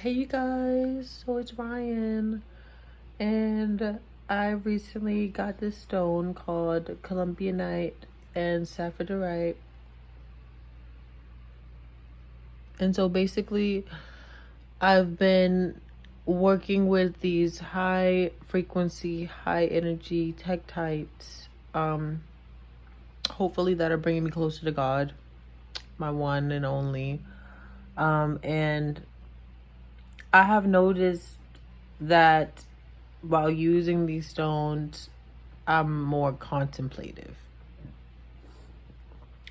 Hey you guys, so it's Ryan, and I recently got this stone called Colombianite and Saffordite. And so basically, I've been working with these high frequency, high energy tektites, hopefully that are bringing me closer to God, my one and only. And I have noticed that while using these stones, I'm more contemplative.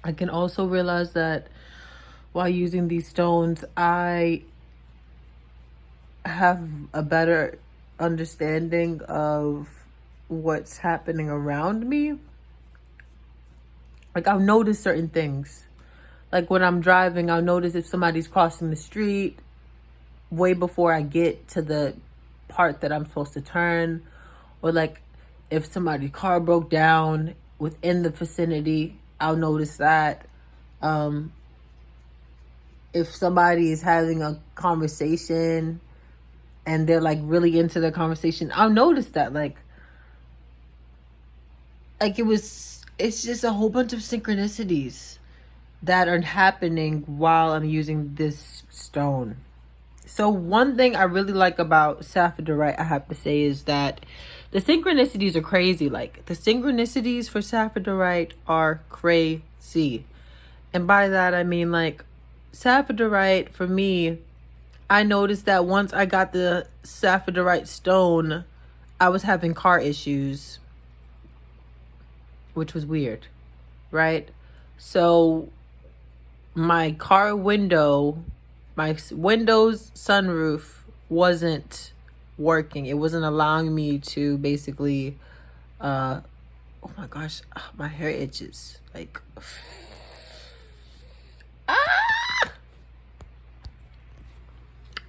I can also realize that while using these stones, I have a better understanding of what's happening around me. Like, I'll notice certain things. Like, when I'm driving, I'll notice if somebody's crossing the street way before I get to the part that I'm supposed to turn, or like if somebody's car broke down within the vicinity, I'll notice that. If somebody is having a conversation and they're like really into their conversation, I'll notice that. It's just a whole bunch of synchronicities that are happening while I'm using this stone. So one thing I really like about Saffordite, I have to say, is that the synchronicities are crazy. Like, the synchronicities for Saffordite are crazy. And by that, I mean, like, Saffordite, for me, I noticed that once I got the Saffordite stone, I was having car issues, which was weird, right? So my car window, my Windows sunroof wasn't working. It wasn't allowing me to basically, oh my gosh, my hair itches. Like,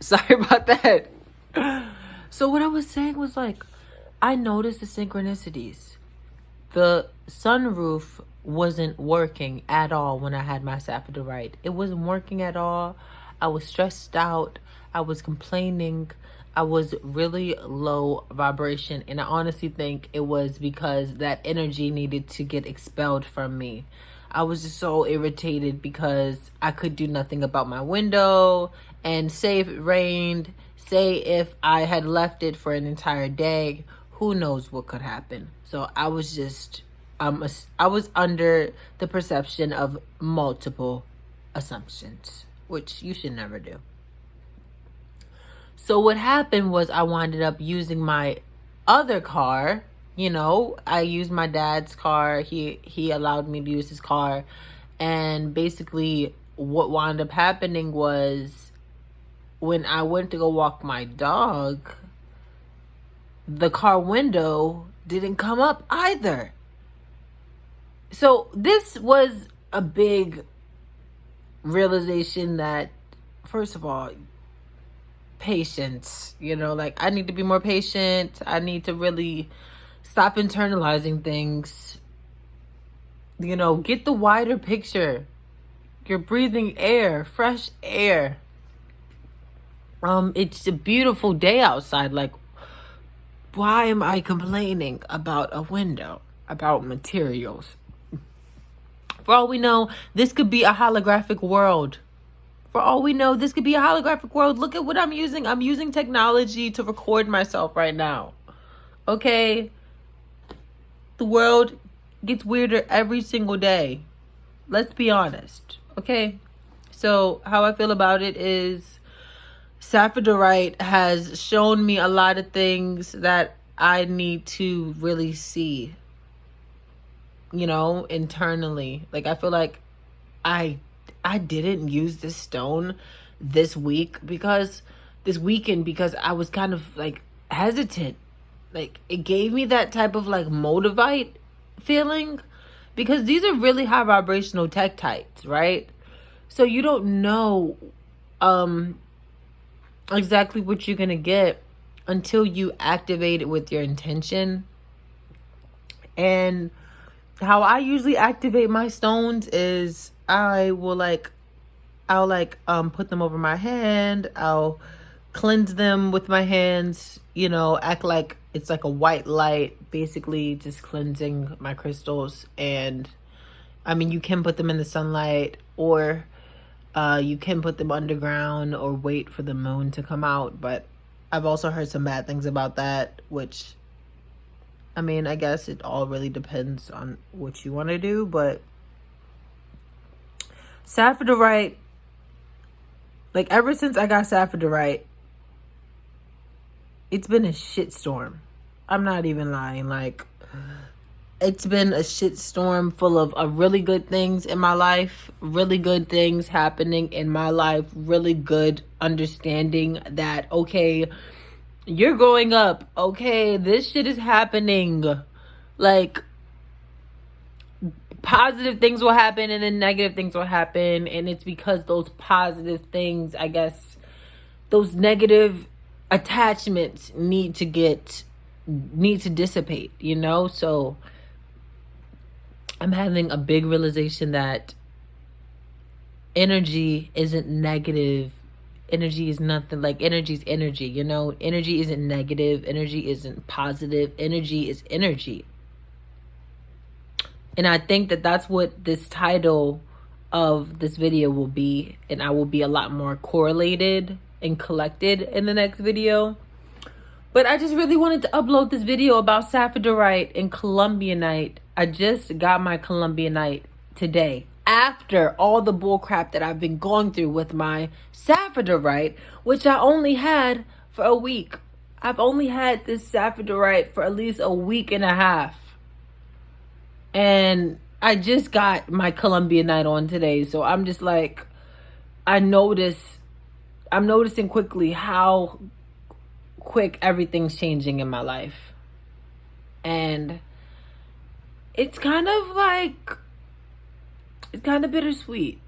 sorry about that. So what I was saying was, like, I noticed the synchronicities. The sunroof wasn't working at all when I had my Saffordite. It wasn't working at all. I was stressed out. I was complaining. I was really low vibration. And I honestly think it was because that energy needed to get expelled from me. I was just so irritated because I could do nothing about my window. And say if it rained, say if I had left it for an entire day, who knows what could happen. So I was just, I was under the perception of multiple assumptions, which you should never do. So what happened was I wound up using my other car. I used my dad's car. He allowed me to use his car. And basically what wound up happening was when I went to go walk my dog, the car window didn't come up either. So this was a big realization that, first of all, patience. I need to be more patient. I need to really stop internalizing things. Get the wider picture. You're breathing air, fresh air. It's a beautiful day outside. Like, why am I complaining about a window, about materials? For all we know, this could be a holographic world. For all we know, this could be a holographic world. Look at what I'm using. I'm using technology to record myself right now. Okay? The world gets weirder every single day. Let's be honest. Okay? So how I feel about it is Saffordite has shown me a lot of things that I need to really see, internally. Like, I feel like I didn't use this stone this weekend because I was kind of like hesitant. Like, it gave me that type of like motivate feeling because these are really high vibrational tektites, right? So you don't know exactly what you're gonna get until you activate it with your intention. And how I usually activate my stones is I'll put them over my hand. I'll cleanse them with my hands, you know, act like it's like a white light, basically just cleansing my crystals. And I mean, you can put them in the sunlight, or you can put them underground, or wait for the moon to come out. But I've also heard some bad things about that, which, I mean, I guess it all really depends on what you want to do. But Saffordite, like ever since I got Saffordite, it's been a shitstorm. I'm not even lying. Like, it's been a shitstorm full of really good things in my life, really good things happening in my life, really good understanding that, okay, you're growing up, okay, this shit is happening. Like, positive things will happen and then negative things will happen. And it's because those positive things, I guess, those negative attachments need to dissipate, you know? So I'm having a big realization that energy isn't negative. Energy is nothing. Like, energy is energy, you know? Energy isn't negative. Energy isn't positive. Energy is energy. And I think that that's what this title of this video will be. And I will be a lot more correlated and collected in the next video. But I just really wanted to upload this video about Saffordite and Colombianite. I just got my Colombianite today, after all the bullcrap that I've been going through with my Saffordite, which I only had for a week. I've only had this Saffordite for at least a week and a half. And I just got my Colombianite on today. So I'm just like, I'm noticing quickly how quick everything's changing in my life. And it's kind of bittersweet.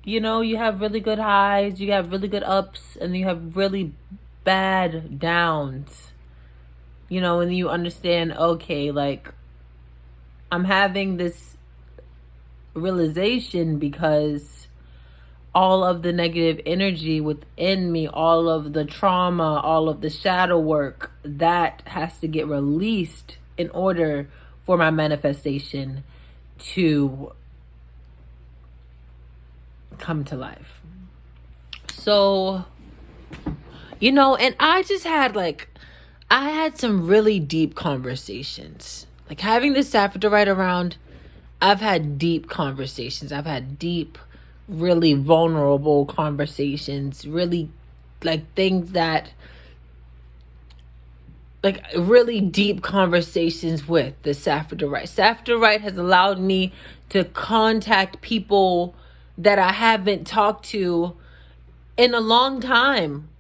You know, you have really good highs, you have really good ups, and you have really bad downs. You know, and you understand, okay, like, I'm having this realization because all of the negative energy within me, all of the trauma, all of the shadow work, that has to get released in order for my manifestation to come to life. So, you know, and I had some really deep conversations. Like, having this Saffordite around, I've had deep conversations. I've had deep, really vulnerable conversations. Really, like, things that, like, really deep conversations with the Saffordite. Saffordite has allowed me to contact people that I haven't talked to in a long time.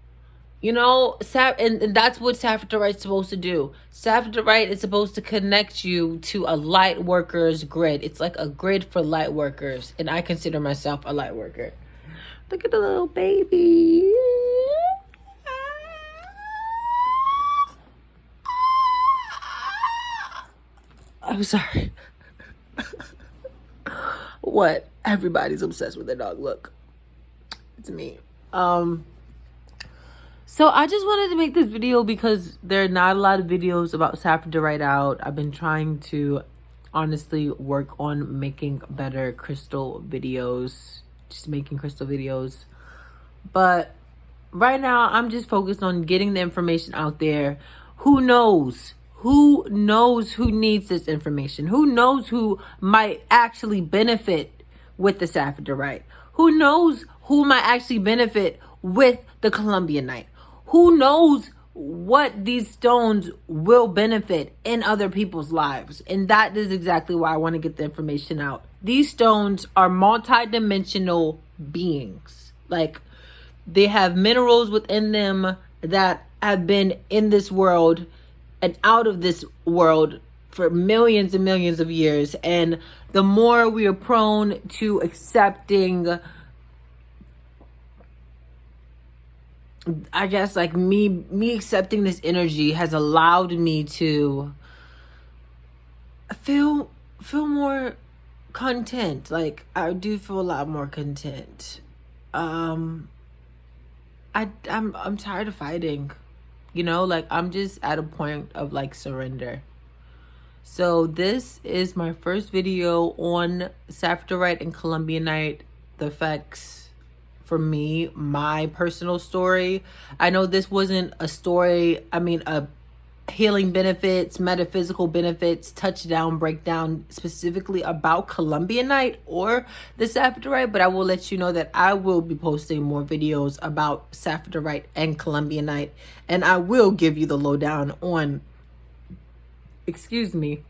You know, and that's what Saffordite is supposed to do. Saffordite is supposed to connect you to a light worker's grid. It's like a grid for light workers. And I consider myself a light worker. Look at the little baby. I'm sorry. What? Everybody's obsessed with their dog. Look. It's me. So I just wanted to make this video because there are not a lot of videos about Saffordite out. I've been trying to honestly work on making better crystal videos. Just making crystal videos. But right now, I'm just focused on getting the information out there. Who knows? Who knows who needs this information? Who knows who might actually benefit with the Saffordite? Who knows who might actually benefit with the Colombianite? Who knows what these stones will benefit in other people's lives? And that is exactly why I want to get the information out. These stones are multidimensional beings. Like, they have minerals within them that have been in this world and out of this world for millions and millions of years. And the more we are prone to accepting, I guess, like, me accepting this energy has allowed me to feel more content. Like, I do feel a lot more content. I'm tired of fighting. You know, like I'm just at a point of like surrender. So this is my first video on Saffordite and Colombianite, the effects for me, my personal story. I know this wasn't a story, a healing benefits, metaphysical benefits, touchdown, breakdown specifically about Colombianite or the Saffordite, but I will let you know that I will be posting more videos about Saffordite and Colombianite, and I will give you the lowdown on, the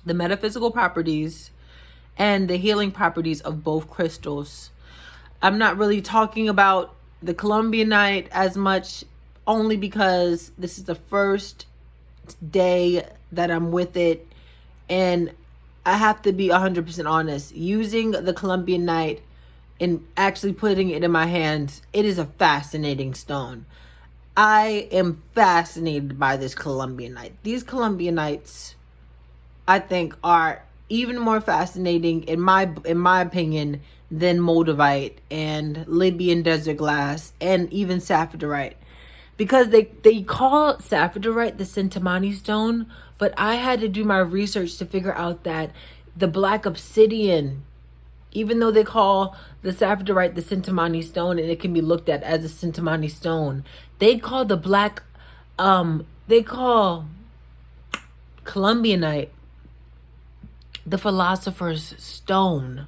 metaphysical properties and the healing properties of both crystals. I'm not really talking about the Colombianite as much, only because this is the first day that I'm with it, and I have to be 100% honest. Using the Colombianite and actually putting it in my hands, it is a fascinating stone. I am fascinated by this Colombianite. These Colombianites, I think, are even more fascinating in my opinion than Moldavite and Libyan desert glass and even Saffordite, because they call Saffordite the Centimani stone, but I had to do my research to figure out that the black obsidian, even though they call the Saffordite the Centimani stone and it can be looked at as a Centimani stone, they call Colombianite the philosopher's stone.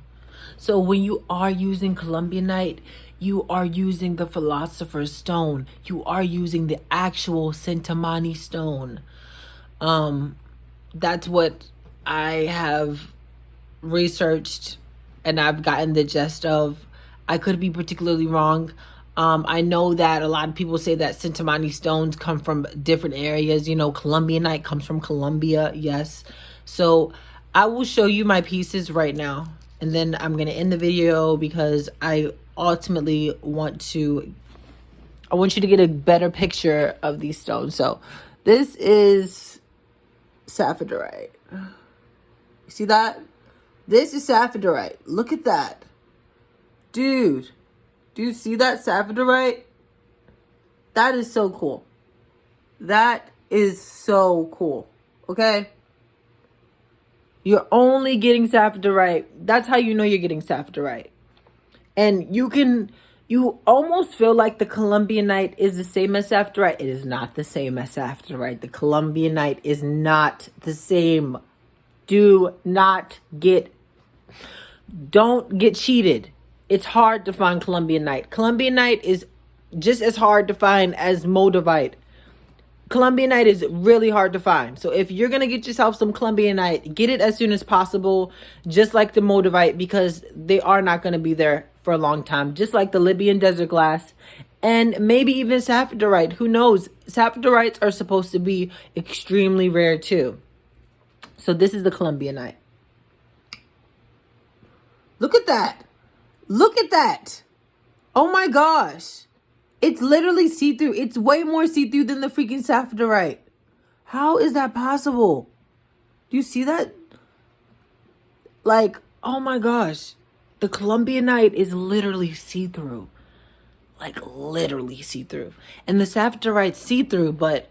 So when you are using Colombianite, you are using the philosopher's stone. You are using the actual Centimani stone. That's what I have researched and I've gotten the gist of. I could be particularly wrong. I know that a lot of people say that Centimani stones come from different areas. You know, Colombianite comes from Colombia. Yes. So I will show you my pieces right now, and then I'm going to end the video because I ultimately want you to get a better picture of these stones. So this is Saffordite. You see that? This is Saffordite. Look at that. Dude, do you see that Saffordite? That is so cool. That is so cool. Okay? You're only getting Saffordite. That's how you know you're getting Saffordite. And you almost feel like the Colombianite is the same as Saffordite. It is not the same as Saffordite. The Colombianite is not the same. Don't get cheated. It's hard to find Colombianite. Colombianite is just as hard to find as Moldavite. Colombianite is really hard to find. So if you're going to get yourself some Colombianite, get it as soon as possible, just like the Moldavite, because they are not going to be there for a long time, just like the Libyan desert glass and maybe even Saffordite. Who knows? Saffordirites are supposed to be extremely rare too. So this is the Colombianite. Look at that. Look at that. Oh my gosh. It's literally see-through. It's way more see-through than the freaking Saffordite. How is that possible? Do you see that? Like, oh my gosh. The Colombianite is literally see-through. Like, literally see-through. And the Saffordite see-through, but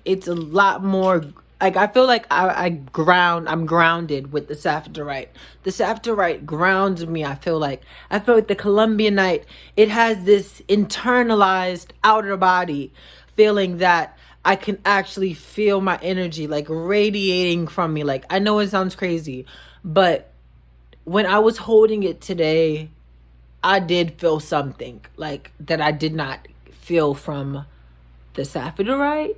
it's a lot more... Like, I feel like I'm grounded with the Saffordite. The Saffordite grounds me, I feel like the Colombianite, it has this internalized outer body feeling that I can actually feel my energy, like, radiating from me. Like, I know it sounds crazy, but when I was holding it today, I did feel something, like, that I did not feel from the Saffordite.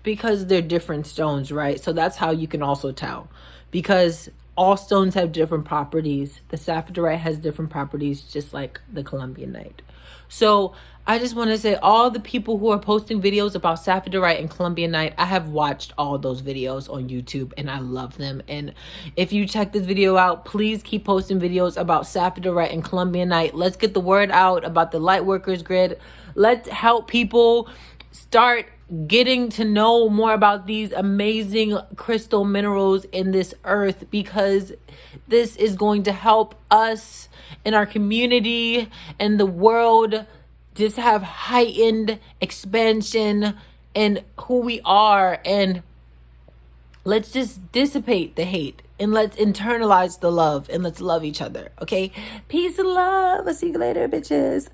Because they're different stones, right? So that's how you can also tell. Because all stones have different properties. The Saffordite has different properties, just like the Colombianite. So I just want to say, all the people who are posting videos about Saffordite and Colombianite, I have watched all those videos on YouTube and I love them. And if you check this video out, please keep posting videos about Saffordite and Colombianite. Let's get the word out about the Lightworkers Grid. Let's help people start getting to know more about these amazing crystal minerals in this earth, because this is going to help us in our community and the world just have heightened expansion in who we are, and let's just dissipate the hate and let's internalize the love and let's love each other. Okay, peace and love. I'll see you later, bitches.